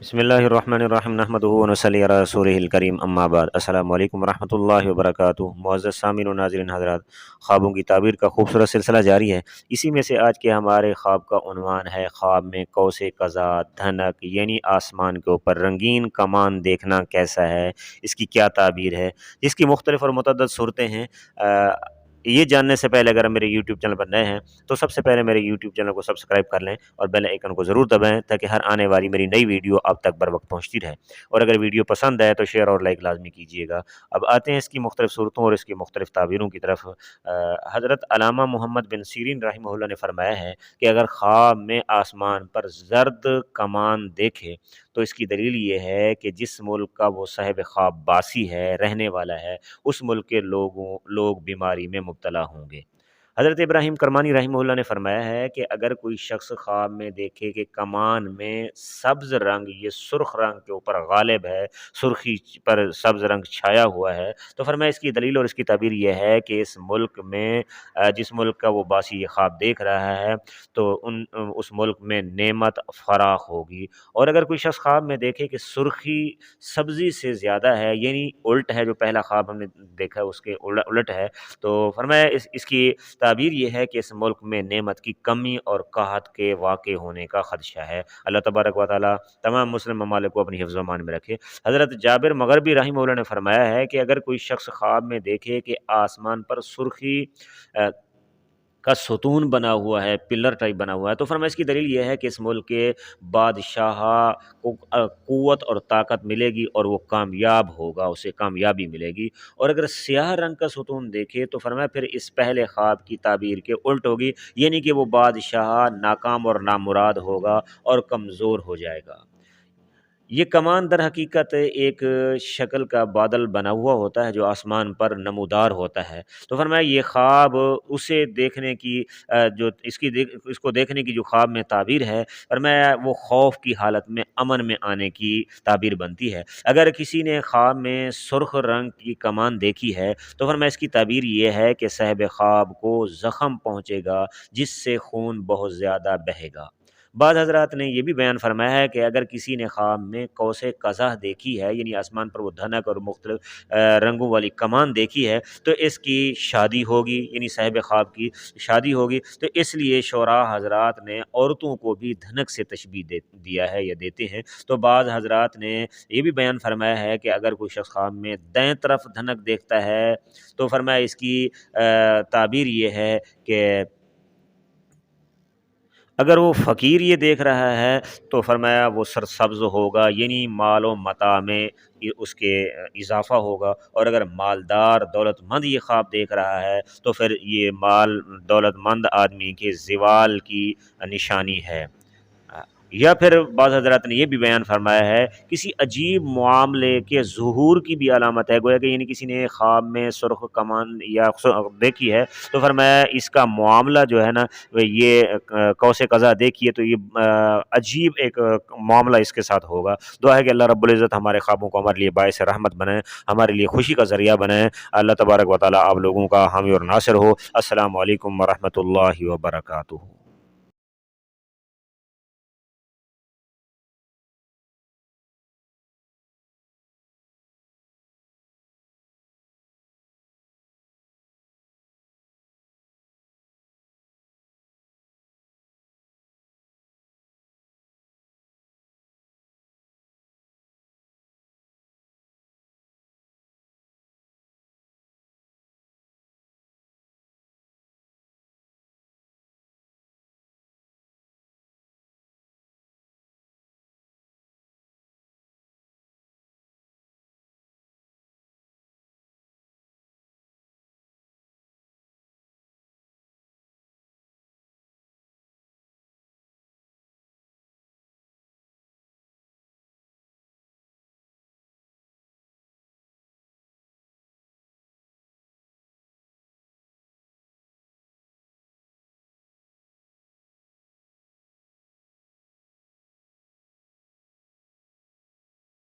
بسم اللہ الرحمن الرحیم نحمدہ و نصلی علی رسولہ الکریم اما بعد السلام علیکم ورحمۃ اللہ وبرکاتہ۔ معزز سامعین و ناظرین حضرات، خوابوں کی تعبیر کا خوبصورت سلسلہ جاری ہے۔ اسی میں سے آج کے ہمارے خواب کا عنوان ہے خواب میں قوس قزح دھنک یعنی آسمان کے اوپر رنگین کمان دیکھنا کیسا ہے، اس کی کیا تعبیر ہے، جس کی مختلف اور متعدد صورتیں ہیں۔ یہ جاننے سے پہلے اگر میرے یوٹیوب چینل پر نئے ہیں تو سب سے پہلے میرے یوٹیوب چینل کو سبسکرائب کر لیں اور بیل آئیکن کو ضرور دبائیں تاکہ ہر آنے والی میری نئی ویڈیو آپ تک بر وقت پہنچتی رہے، اور اگر ویڈیو پسند ہے تو شیئر اور لائک لازمی کیجیے گا۔ اب آتے ہیں اس کی مختلف صورتوں اور اس کی مختلف تعبیروں کی طرف۔ حضرت علامہ محمد بن سیرین رحمہ اللہ نے فرمایا ہے کہ اگر خواب میں آسمان پر زرد کمان دیکھے تو اس کی دلیل یہ ہے کہ جس ملک کا وہ صاحب خواب باسی ہے، رہنے والا ہے، اس ملک کے لوگ بیماری میں مبتلا ہوں گے۔ حضرت ابراہیم کرمانی رحمہ اللہ نے فرمایا ہے کہ اگر کوئی شخص خواب میں دیکھے کہ کمان میں سبز رنگ، یہ سرخ رنگ کے اوپر غالب ہے، سرخی پر سبز رنگ چھایا ہوا ہے، تو فرمایا اس کی دلیل اور اس کی تعبیر یہ ہے کہ اس ملک میں جس ملک کا وہ باسی یہ خواب دیکھ رہا ہے تو اس ملک میں نعمت فراخ ہوگی۔ اور اگر کوئی شخص خواب میں دیکھے کہ سرخی سبزی سے زیادہ ہے، یعنی الٹ ہے، جو پہلا خواب ہم نے دیکھا اس کے الٹ ہے، تو فرمایا اس کی تعبیر یہ ہے کہ اس ملک میں نعمت کی کمی اور قحط کے واقع ہونے کا خدشہ ہے۔ اللہ تبارک و تعالی تمام مسلم ممالک کو اپنی حفظ و امان میں رکھے۔ حضرت جابر مغربی رحمہ اللہ نے فرمایا ہے کہ اگر کوئی شخص خواب میں دیکھے کہ آسمان پر سرخی کا ستون بنا ہوا ہے، پلر ٹائپ بنا ہوا ہے، تو فرمایا اس کی دلیل یہ ہے کہ اس ملک کے بادشاہ کو قوت اور طاقت ملے گی اور وہ کامیاب ہوگا، اسے کامیابی ملے گی۔ اور اگر سیاہ رنگ کا ستون دیکھے تو فرمایا پھر اس پہلے خواب کی تعبیر کے الٹ ہوگی، یعنی کہ وہ بادشاہ ناکام اور نامراد ہوگا اور کمزور ہو جائے گا۔ یہ کمان در حقیقت ایک شکل کا بادل بنا ہوا ہوتا ہے جو آسمان پر نمودار ہوتا ہے۔ تو فرمایا یہ خواب اسے دیکھنے کی جو اس کو دیکھنے کی جو خواب میں تعبیر ہے، فرمایا وہ خوف کی حالت میں امن میں آنے کی تعبیر بنتی ہے۔ اگر کسی نے خواب میں سرخ رنگ کی کمان دیکھی ہے تو فرمایا اس کی تعبیر یہ ہے کہ صاحب خواب کو زخم پہنچے گا جس سے خون بہت زیادہ بہے گا۔ بعض حضرات نے یہ بھی بیان فرمایا ہے کہ اگر کسی نے خواب میں قوس قزح دیکھی ہے، یعنی آسمان پر وہ دھنک اور مختلف رنگوں والی کمان دیکھی ہے، تو اس کی شادی ہوگی، یعنی صاحب خواب کی شادی ہوگی۔ تو اس لیے شعراء حضرات نے عورتوں کو بھی دھنک سے تشبیہ دیا ہے یا دیتے ہیں۔ تو بعض حضرات نے یہ بھی بیان فرمایا ہے کہ اگر کوئی شخص خواب میں دائیں طرف دھنک دیکھتا ہے تو فرمایا اس کی تعبیر یہ ہے کہ اگر وہ فقیر یہ دیکھ رہا ہے تو فرمایا وہ سرسبز ہوگا، یعنی مال و متاع میں اس کے اضافہ ہوگا۔ اور اگر مالدار دولت مند یہ خواب دیکھ رہا ہے تو پھر یہ مال دولت مند آدمی کے زوال کی نشانی ہے۔ یا پھر بعض حضرات نے یہ بھی بیان فرمایا ہے کسی عجیب معاملے کے ظہور کی بھی علامت ہے، گویا کہ یعنی کسی نے خواب میں سرخ کمان یا دیکھی ہے تو فرمایا اس کا معاملہ جو ہے نا یہ قوس قزح دیکھیے تو یہ عجیب ایک معاملہ اس کے ساتھ ہوگا۔ دعا ہے کہ اللہ رب العزت ہمارے خوابوں کو ہمارے لیے باعث رحمت بنائے، ہمارے لیے خوشی کا ذریعہ بنائے۔ اللہ تبارک و تعالی آپ لوگوں کا حامی اور ناصر ہو۔ السلام علیکم ورحمۃ اللہ وبرکاتہ۔